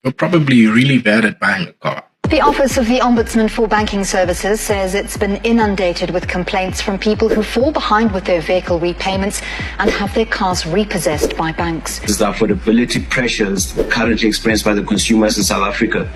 You're probably really bad at buying a car. The Office of the Ombudsman for Banking Services says it's been inundated with complaints from people who fall behind with their vehicle repayments and have their cars repossessed by banks. The affordability pressures currently experienced by the consumers in South Africa.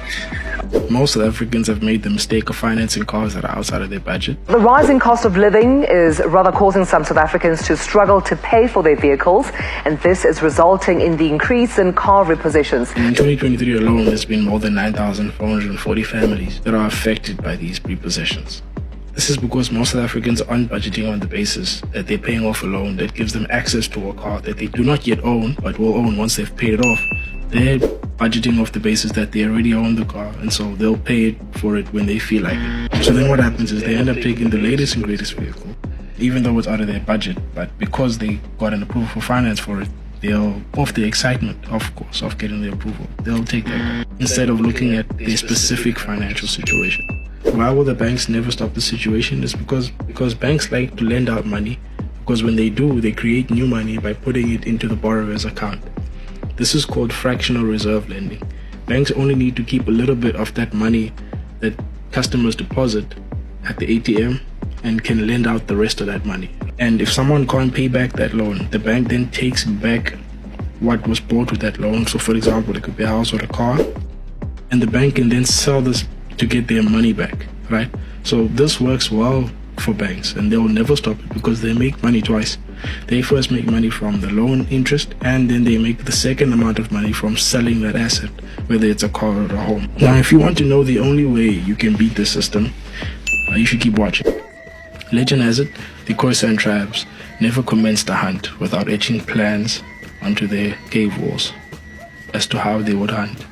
Most South Africans have made the mistake of financing cars that are outside of their budget. The rising cost of living is rather causing some South Africans to struggle to pay for their vehicles, and this is resulting in the increase in car repossessions. In 2023 alone, there's been more than 9,440 families that are affected by these repossessions. This is because most South Africans aren't budgeting on the basis that they're paying off a loan that gives them access to a car that they do not yet own but will own once they've paid it off. They're budgeting off the basis that they already own the car, and so they'll pay for it when they feel like it. So then what happens is they end up taking the latest and greatest vehicle, even though it's out of their budget, but because they got an approval for finance for it, they'll, off the excitement, of course, of getting the approval, they'll take that instead of looking at their specific financial situation. Why will the banks never stop the situation? Is because banks like to lend out money, because when they do, they create new money by putting it into the borrower's account. This is called fractional reserve lending. Banks only need to keep a little bit of that money that customers deposit at the ATM and can lend out the rest of that money. And if someone can't pay back that loan, the bank then takes back what was bought with that loan. So for example, it could be a house or a car, and the bank can then sell this to get their money back, right? So this works well for banks, and they'll never stop it because they make money twice. They first make money from the loan interest, and then they make the second amount of money from selling that asset, whether it's a car or a home. Now, if you want to know the only way you can beat the system, you should keep watching. Legend has it, the Khoisan tribes never commenced a hunt without etching plans onto their cave walls as to how they would hunt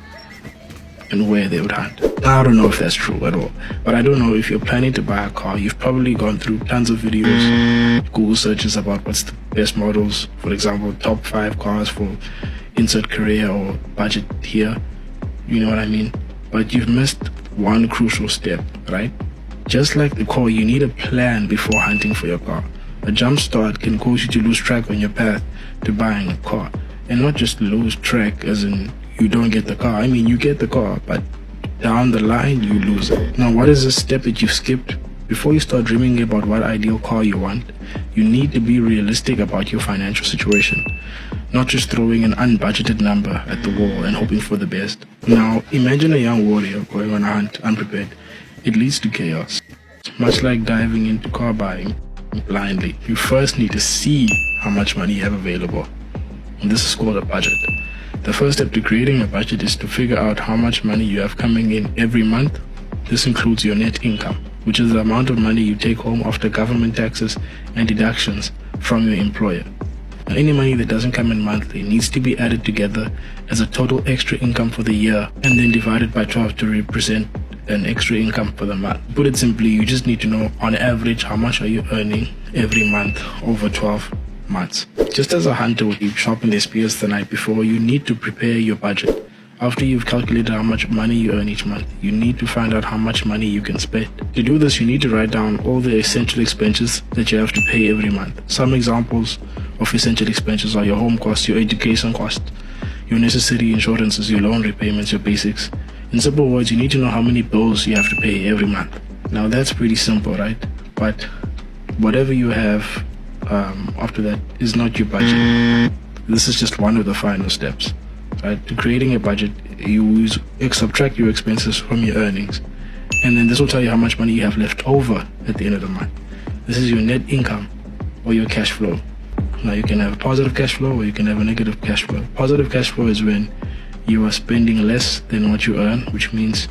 and where they would hunt. Now, I don't know if that's true at all, but I don't know if you're planning to buy a car. You've probably gone through tons of videos, Google searches about what's the best models, for example, top 5 cars for insert career or budget here, you know what I mean? But you've missed one crucial step, right? Just like the car, you need a plan before hunting for your car. A jump start can cause you to lose track on your path to buying a car, and not just lose track as in you don't get the car. I mean, you get the car, but down the line, you lose it. Now, what is the step that you've skipped? Before you start dreaming about what ideal car you want, you need to be realistic about your financial situation, not just throwing an unbudgeted number at the wall and hoping for the best. Now, imagine a young warrior going on a hunt unprepared. It leads to chaos. Much like diving into car buying blindly, you first need to see how much money you have available. And this is called a budget. The first step to creating a budget is to figure out how much money you have coming in every month. This includes your net income, which is the amount of money you take home after government taxes and deductions from your employer. Now, any money that doesn't come in monthly needs to be added together as a total extra income for the year and then divided by 12 to represent an extra income for the month. Put it simply, you just need to know on average how much are you earning every month over 12 months. Just as a hunter would sharpen their spears the night before, you need to prepare your budget. After you've calculated how much money you earn each month, you need to find out how much money you can spend. To do this, you need to write down all the essential expenses that you have to pay every month. Some examples of essential expenses are your home costs, your education costs, your necessary insurances, your loan repayments, your basics. In simple words, you need to know how many bills you have to pay every month. Now, that's pretty simple, right? But whatever you have after that is not your budget. This is just one of the final steps, right? To creating a budget, you subtract your expenses from your earnings, and then this will tell you how much money you have left over at the end of the month. This is your net income or your cash flow. Now, you can have a positive cash flow or you can have a negative cash flow. Positive cash flow is when you are spending less than what you earn, which means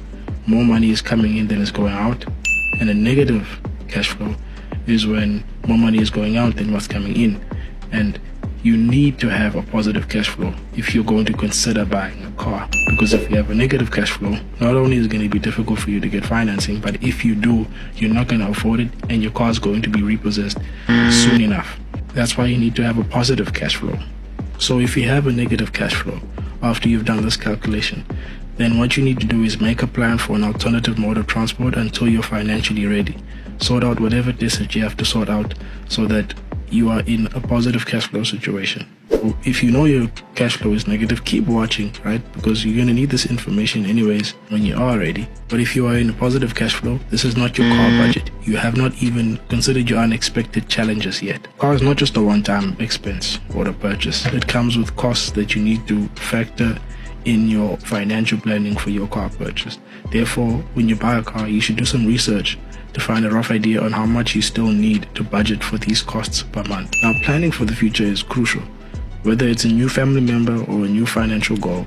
more money is coming in than is going out. And a negative cash flow is when more money is going out than what's coming in. And you need to have a positive cash flow if you're going to consider buying a car, because if you have a negative cash flow, not only is it going to be difficult for you to get financing, but if you do, you're not going to afford it and your car is going to be repossessed soon enough. That's why you need to have a positive cash flow. So if you have a negative cash flow after you've done this calculation, then what you need to do is make a plan for an alternative mode of transport until you're financially ready. Sort out whatever it is that you have to sort out so that you are in a positive cash flow situation. If you know your cash flow is negative, keep watching, right? Because you're going to need this information anyways when you are ready. But if you are in a positive cash flow, this is not your car budget. You have not even considered your unexpected challenges yet. Car is not just a one-time expense or a purchase. It comes with costs that you need to factor in your financial planning for your car purchase. Therefore, when you buy a car, you should do some research to find a rough idea on how much you still need to budget for these costs per month. Now, planning for the future is crucial. Whether it's a new family member or a new financial goal,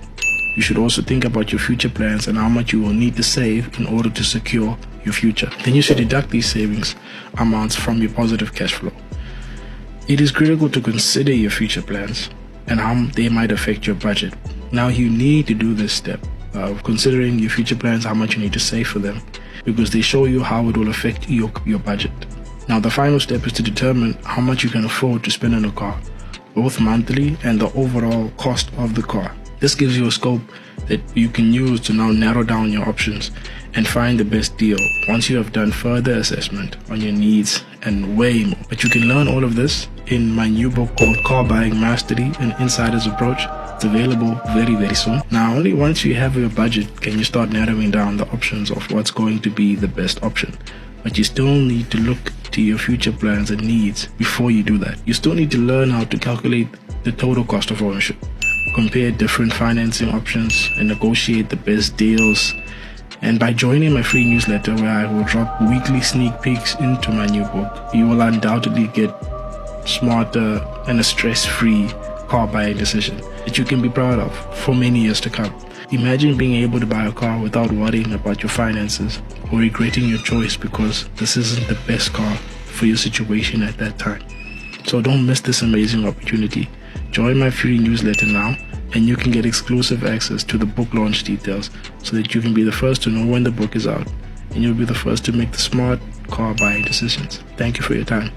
you should also think about your future plans and how much you will need to save in order to secure your future. Then you should deduct these savings amounts from your positive cash flow. It is critical to consider your future plans and how they might affect your budget. Now you need to do this step of considering your future plans, how much you need to save for them, because they show you how it will affect your budget. Now the final step is to determine how much you can afford to spend on a car, both monthly and the overall cost of the car. This gives you a scope that you can use to now narrow down your options and find the best deal once you have done further assessment on your needs and way more. But you can learn all of this in my new book called Car Buying Mastery, an Insider's Approach. It's available very, very soon. Now, only once you have your budget can you start narrowing down the options of what's going to be the best option. But you still need to look to your future plans and needs before you do that. You still need to learn how to calculate the total cost of ownership, compare different financing options, and negotiate the best deals. And by joining my free newsletter, where I will drop weekly sneak peeks into my new book, you will undoubtedly get smarter and a stress-free car buying decision that you can be proud of for many years to come. Imagine being able to buy a car without worrying about your finances or regretting your choice because this isn't the best car for your situation at that time. So don't miss this amazing opportunity. Join my free newsletter now, and you can get exclusive access to the book launch details so that you can be the first to know when the book is out, and you'll be the first to make the smart car buying decisions. Thank you for your time.